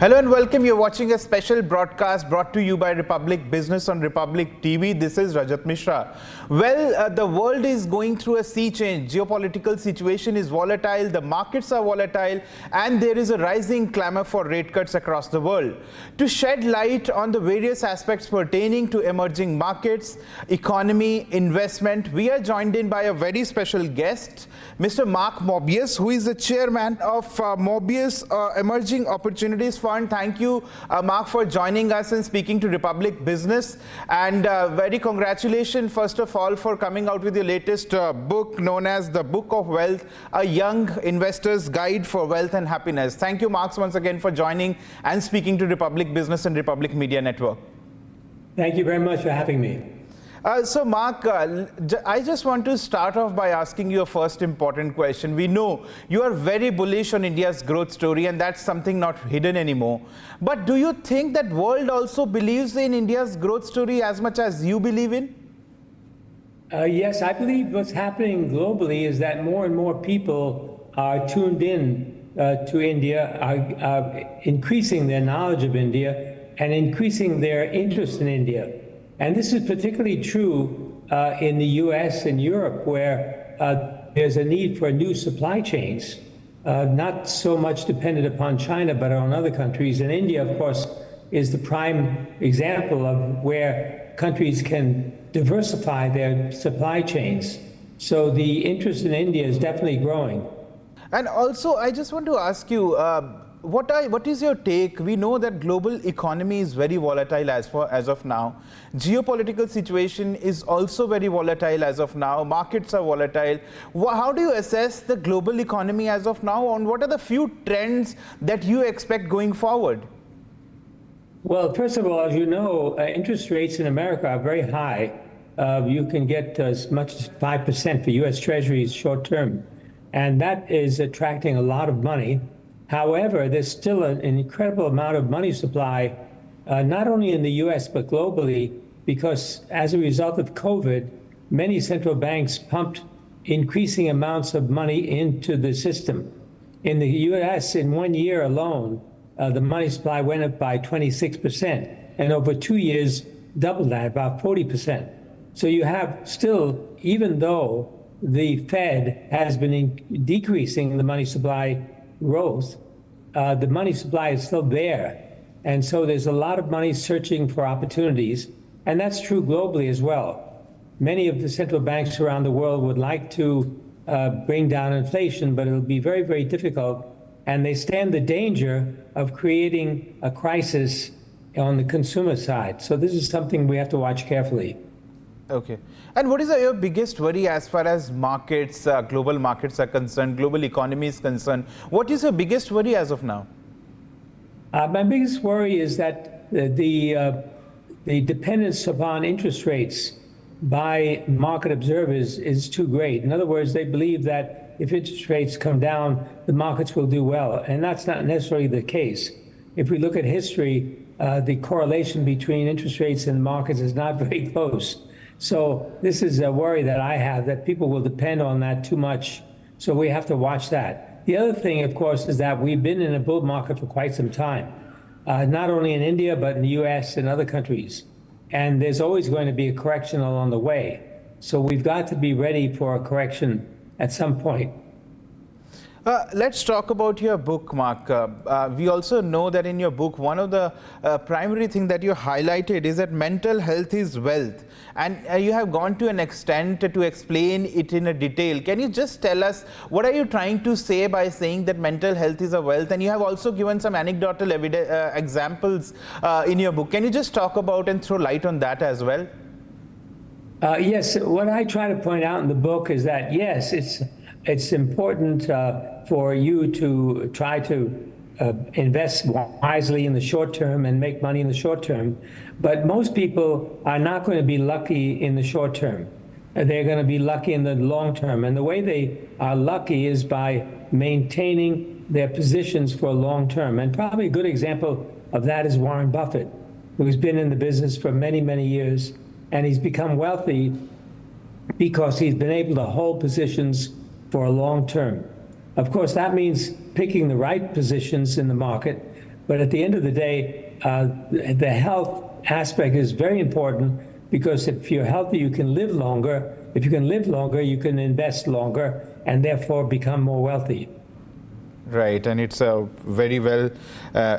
Hello and welcome. You're watching a special broadcast brought to you by Republic Business on Republic TV. This is Rajat Mishra. Well, the world is going through a sea change. Geopolitical situation is volatile, the markets are volatile, and there is a rising clamor for rate cuts across the world. To shed light on the various aspects pertaining to emerging markets, economy, investment, we are joined in by a very special guest, Mr. Mark Mobius, who is the chairman of Mobius Emerging Opportunities Fund. Thank you, Mark, for joining us and speaking to Republic Business. And very congratulations, first of all, for coming out with your latest book known as The Book of Wealth, a young investor's guide for wealth and happiness. Thank you, Mark, once again for joining and speaking to Republic Business and Republic Media Network. Thank you very much for having me. So, Mark, I just want to start off by asking you a first important question. We know you are very bullish on India's growth story, and that's something not hidden anymore. But do you think that world also believes in India's growth story as much as you believe in? Yes, I believe what's happening globally is that more and more people are tuned in to India, are increasing their knowledge of India and increasing their interest in India. And this is particularly true in the US and Europe, where there's a need for new supply chains, not so much dependent upon China, but on other countries. And India, of course, is the prime example of where countries can diversify their supply chains. So the interest in India is definitely growing. And also, I just want to ask you, what is your take? We know that global economy is very volatile as of now. Geopolitical situation is also very volatile as of now. Markets are volatile. How do you assess the global economy as of now, and what are the few trends that you expect going forward? Well, first of all, as you know, interest rates in America are very high. You can get as much as 5% for US Treasuries short term, and that is attracting a lot of money. However, there's still an incredible amount of money supply, not only in the US, but globally, because as a result of COVID, many central banks pumped increasing amounts of money into the system. In the US, in 1 year alone, the money supply went up by 26%, and over 2 years, doubled that, about 40%. So you have still, even though the Fed has been decreasing the money supply growth, the money supply is still there. And so there's a lot of money searching for opportunities. And that's true globally as well. Many of the central banks around the world would like to bring down inflation, but it'll be very, very difficult. And they stand the danger of creating a crisis on the consumer side. So this is something we have to watch carefully. Okay. And what is your biggest worry as far as markets, global markets are concerned, global economy is concerned? What is your biggest worry as of now? My biggest worry is that the dependence upon interest rates by market observers is too great. In other words, they believe that if interest rates come down, the markets will do well. And that's not necessarily the case. If we look at history, the correlation between interest rates and markets is not very close. So this is a worry that I have, that people will depend on that too much. So we have to watch that. The other thing, of course, is that we've been in a bull market for quite some time, not only in India, but in the US and other countries. And there's always going to be a correction along the way. So we've got to be ready for a correction at some point. Let's talk about your book, Mark. We also know that in your book, one of the primary things that you highlighted is that mental health is wealth. And you have gone to an extent to explain it in a detail. Can you just tell us, what are you trying to say by saying that mental health is a wealth? And you have also given some anecdotal examples in your book. Can you just talk about and throw light on that as well? Yes, what I try to point out in the book is that, yes, it's important for you to try to invest wisely in the short term and make money in the short term. But most people are not going to be lucky in the short term. They're going to be lucky in the long term. And the way they are lucky is by maintaining their positions for long term. And probably a good example of that is Warren Buffett, who's been in the business for many, many years. And he's become wealthy because he's been able to hold positions for a long term. Of course, that means picking the right positions in the market, But at the end of the day, the health aspect is very important because if you're healthy, you can live longer. If you can live longer, you can invest longer and therefore become more wealthy. Right, and it's very well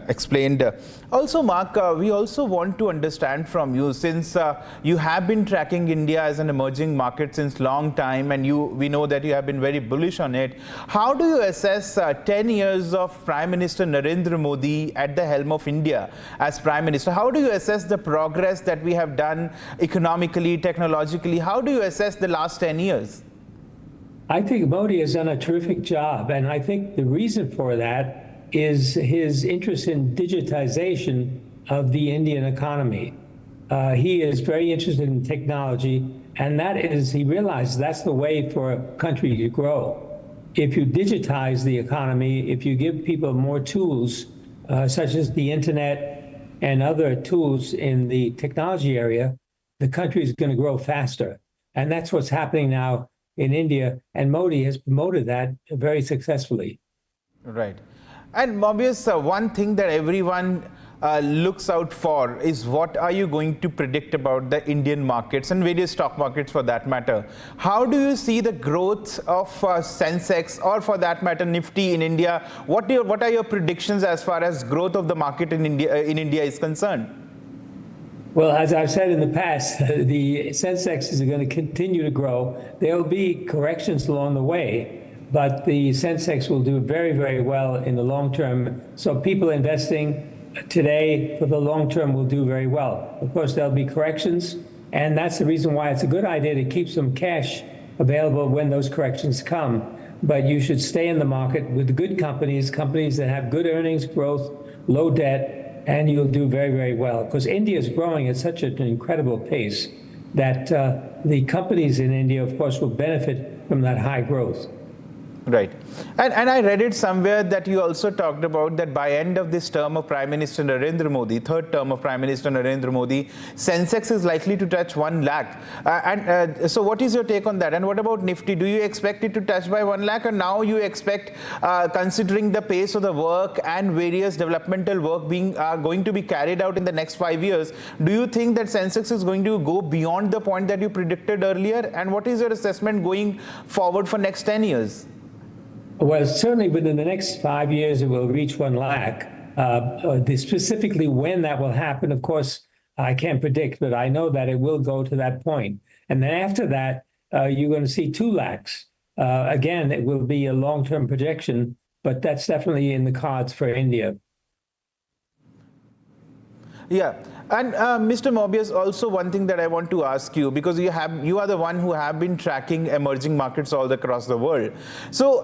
explained. Also, Mark, we also want to understand from you, since you have been tracking India as an emerging market since long time, and we know that you have been very bullish on it. How do you assess 10 years of Prime Minister Narendra Modi at the helm of India as Prime Minister? How do you assess the progress that we have done economically, technologically? How do you assess the last 10 years? I think Modi has done a terrific job, and I think the reason for that is his interest in digitization of the Indian economy. He is very interested in technology, and he realizes that's the way for a country to grow. If you digitize the economy, if you give people more tools, such as the internet and other tools in the technology area, the country is going to grow faster. And that's what's happening now in India, and Modi has promoted that very successfully. Right. And Mobius, one thing that everyone looks out for is what are you going to predict about the Indian markets and various stock markets for that matter. How do you see the growth of Sensex, or for that matter Nifty in India? What are your predictions as far as growth of the market in India is concerned? Well, as I've said in the past, the Sensex is going to continue to grow. There will be corrections along the way, but the Sensex will do very, very well in the long term. So people investing today for the long term will do very well. Of course, there'll be corrections, and that's the reason why it's a good idea to keep some cash available when those corrections come. But you should stay in the market with good companies that have good earnings growth, low debt, and you'll do very, very well. Because India is growing at such an incredible pace that the companies in India, of course, will benefit from that high growth. Right. And I read it somewhere that you also talked about that by end of this term of Prime Minister Narendra Modi, third term of Prime Minister Narendra Modi, Sensex is likely to touch 1 lakh. So what is your take on that? And what about Nifty? Do you expect it to touch by 1 lakh? And now you expect, considering the pace of the work and various developmental work going to be carried out in the next 5 years, do you think that Sensex is going to go beyond the point that you predicted earlier? And what is your assessment going forward for next 10 years? Well, certainly within the next 5 years, it will reach 1 lakh. Specifically when that will happen, of course, I can't predict, but I know that it will go to that point. And then after that, you're going to see 2 lakhs. Again, it will be a long-term projection, but that's definitely in the cards for India. Yeah. And Mr. Mobius, also one thing that I want to ask you, because you are the one who have been tracking emerging markets all across the world. So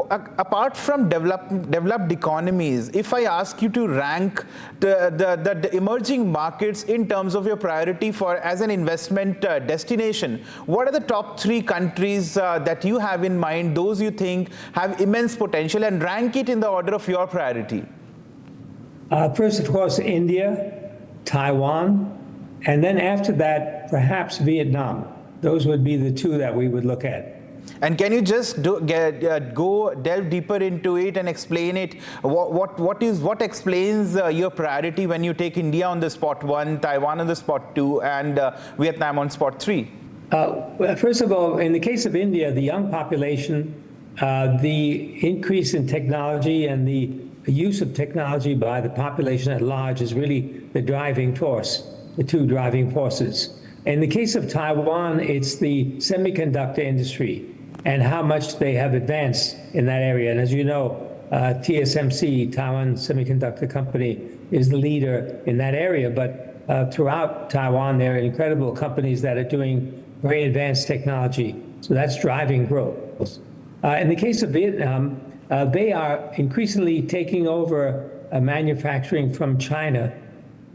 apart from developed economies, if I ask you to rank the emerging markets in terms of your priority as an investment destination, what are the top 3 countries that you have in mind, those you think have immense potential, and rank it in the order of your priority? First, of course, India, Taiwan, and then after that, perhaps Vietnam. Those would be the 2 that we would look at. And can you just delve deeper into it and explain it? What explains your priority when you take India on the spot 1, Taiwan on the spot 2, and Vietnam on spot 3? Well, first of all, in the case of India, the young population, the increase in technology and the use of technology by the population at large is really the driving force, the 2 driving forces. In the case of Taiwan, it's the semiconductor industry and how much they have advanced in that area. And as you know, TSMC, Taiwan Semiconductor Company, is the leader in that area. But throughout Taiwan, there are incredible companies that are doing very advanced technology. So that's driving growth. In the case of Vietnam, they are increasingly taking over manufacturing from China.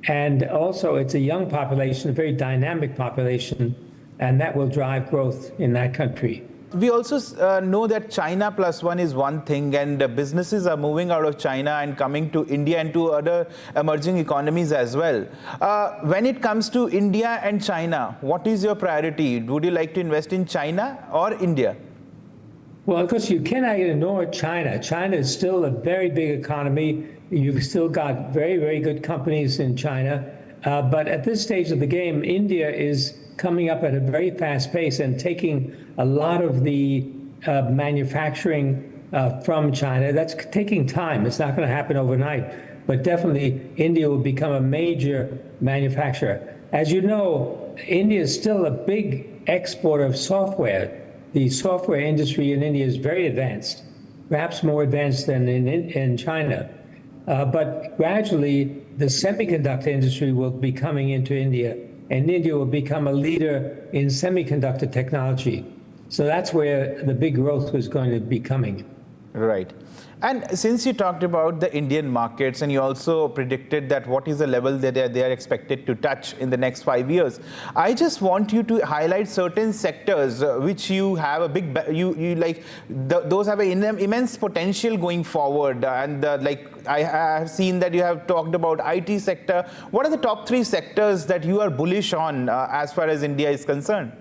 And also, it's a young population, a very dynamic population, and that will drive growth in that country. We also know that China plus 1 is one thing, and businesses are moving out of China and coming to India and to other emerging economies as well. When it comes to India and China, what is your priority? Would you like to invest in China or India? Well, of course, you cannot ignore China. China is still a very big economy. You've still got very, very good companies in China. But at this stage of the game, India is coming up at a very fast pace and taking a lot of the manufacturing from China. That's taking time. It's not going to happen overnight. But definitely, India will become a major manufacturer. As you know, India is still a big exporter of software. The software industry in India is very advanced, perhaps more advanced than in China. But gradually, the semiconductor industry will be coming into India, and India will become a leader in semiconductor technology. So that's where the big growth was going to be coming. Right. And since you talked about the Indian markets and you also predicted that what is the level that they are expected to touch in the next 5 years, I just want you to highlight certain sectors which you have a big, those have an immense potential going forward. And I have seen that you have talked about IT sector. What are the top 3 sectors that you are bullish on as far as India is concerned?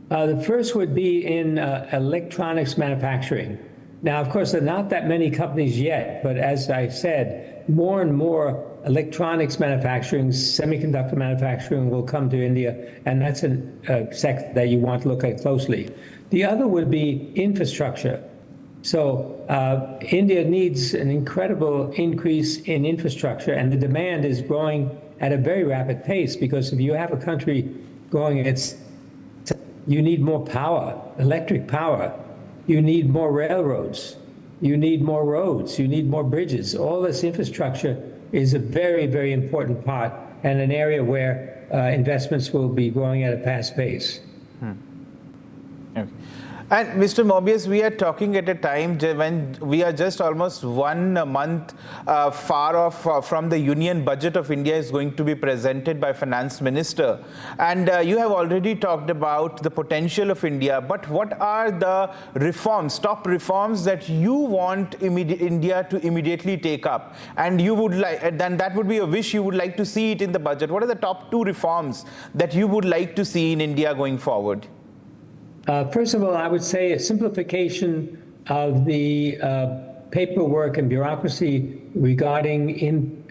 The first would be in electronics manufacturing. Now, of course, there are not that many companies yet, but as I said, more and more electronics manufacturing, semiconductor manufacturing will come to India, and that's a sector that you want to look at closely. The other would be infrastructure. So India needs an incredible increase in infrastructure, and the demand is growing at a very rapid pace because if you have a country growing, you need more power, electric power. You need more railroads. You need more roads. You need more bridges. All this infrastructure is a very, very important part and an area where investments will be growing at a fast pace. Okay. And Mr. Mobius, we are talking at a time when we are just almost 1 month far off from the Union Budget of India is going to be presented by Finance Minister. And you have already talked about the potential of India, but what are the reforms, top reforms that you want India to immediately take up? And you would like, then that would be a wish you would like to see it in the budget. What are the top 2 reforms that you would like to see in India going forward? First of all, I would say a simplification of the paperwork and bureaucracy regarding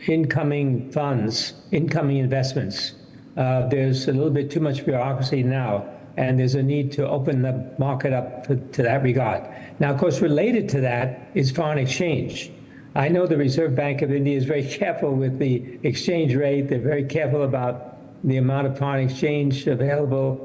incoming funds, incoming investments. There's a little bit too much bureaucracy now, and there's a need to open the market up to that regard. Now, of course, related to that is foreign exchange. I know the Reserve Bank of India is very careful with the exchange rate. They're very careful about the amount of foreign exchange available.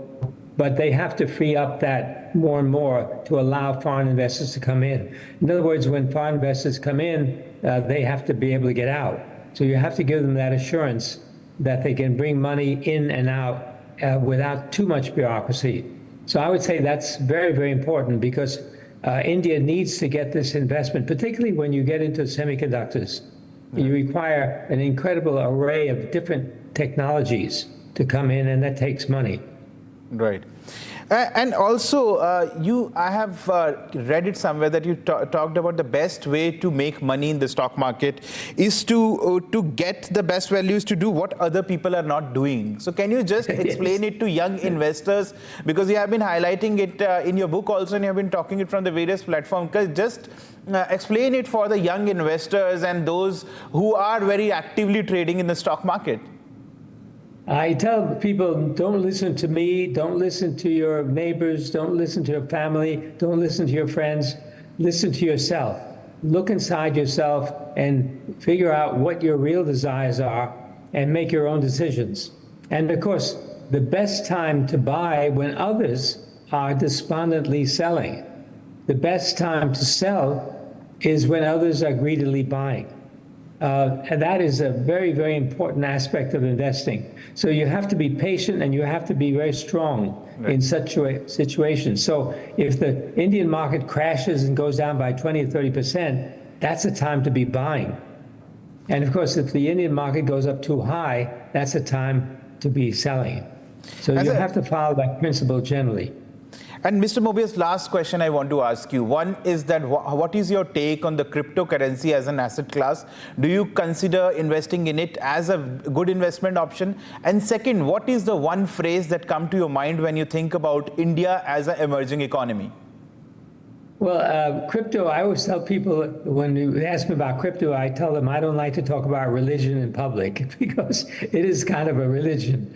But they have to free up that more and more to allow foreign investors to come in. In other words, when foreign investors come in, they have to be able to get out. So you have to give them that assurance that they can bring money in and out without too much bureaucracy. So I would say that's very, very important because India needs to get this investment, particularly when you get into semiconductors. You require an incredible array of different technologies to come in, and that takes money. Right. And also, I have read it somewhere that you talked about the best way to make money in the stock market is to get the best values to do what other people are not doing. So can you just explain it to young investors? Because you have been highlighting it in your book also, and you have been talking it from the various platforms. Just explain it for the young investors and those who are very actively trading in the stock market. I tell people, don't listen to me, don't listen to your neighbors, don't listen to your family, don't listen to your friends, listen to yourself. Look inside yourself and figure out what your real desires are and make your own decisions. And of course, the best time to buy when others are despondently selling. The best time to sell is when others are greedily buying. And that is a very, very important aspect of investing. So you have to be patient and you have to be very strong in such situations. So if the Indian market crashes and goes down by 20 or 30%, that's a time to be buying. And of course, if the Indian market goes up too high, that's a time to be selling. So you have to follow that principle generally. And Mr. Mobius, last question I want to ask you. One is that what is your take on the cryptocurrency as an asset class? Do you consider investing in it as a good investment option? And second, what is the one phrase that comes to your mind when you think about India as an emerging economy? Well, crypto, I always tell people when you ask me about crypto, I tell them I don't like to talk about religion in public because it is kind of a religion.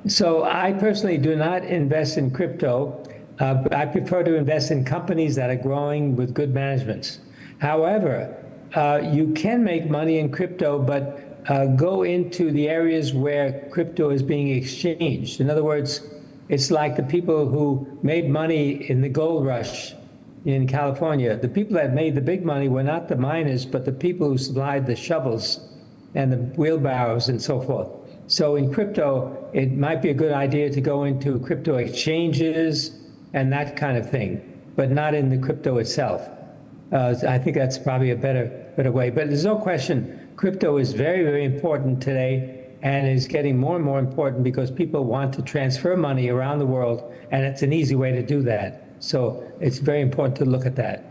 So I personally do not invest in crypto. I prefer to invest in companies that are growing with good managements. However, you can make money in crypto, but go into the areas where crypto is being exchanged. In other words, it's like the people who made money in the gold rush in California. The people that made the big money were not the miners, but the people who supplied the shovels and the wheelbarrows and so forth. So in crypto, it might be a good idea to go into crypto exchanges and that kind of thing, but not in the crypto itself. I think that's probably a better way. But there's no question, crypto is very, very important today and is getting more and more important because people want to transfer money around the world, and it's an easy way to do that. So it's very important to look at that.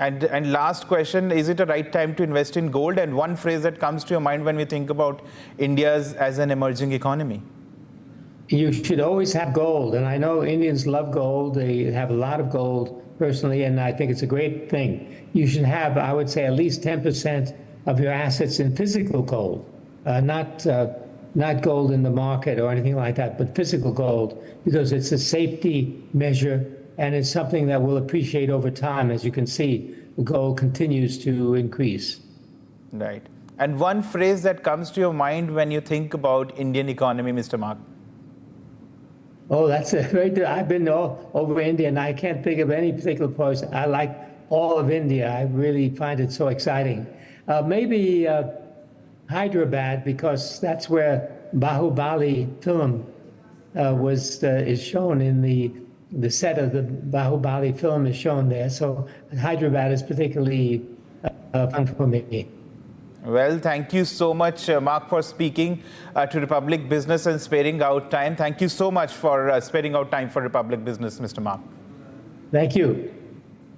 And last question, is it a right time to invest in gold? And one phrase that comes to your mind when we think about India as an emerging economy. You should always have gold. And I know Indians love gold. They have a lot of gold personally, and I think it's a great thing. You should have, I would say, at least 10% of your assets in physical gold, not gold in the market or anything like that, but physical gold, because it's a safety measure and it's something that will appreciate over time. As you can see, the gold continues to increase. Right. And one phrase that comes to your mind when you think about Indian economy, Mr. Mark? Oh, that's a very good. I've been all over India, and I can't think of any particular place. I like all of India. I really find it so exciting. Maybe Hyderabad, because that's where Bahubali film is shown in the set of the Bahubali film is shown there. So Hyderabad is particularly fun for me. Well, thank you so much, Mark, for speaking to Republic Business and sparing out time. Thank you so much for sparing out time for Republic Business, Mr. Mark. Thank you.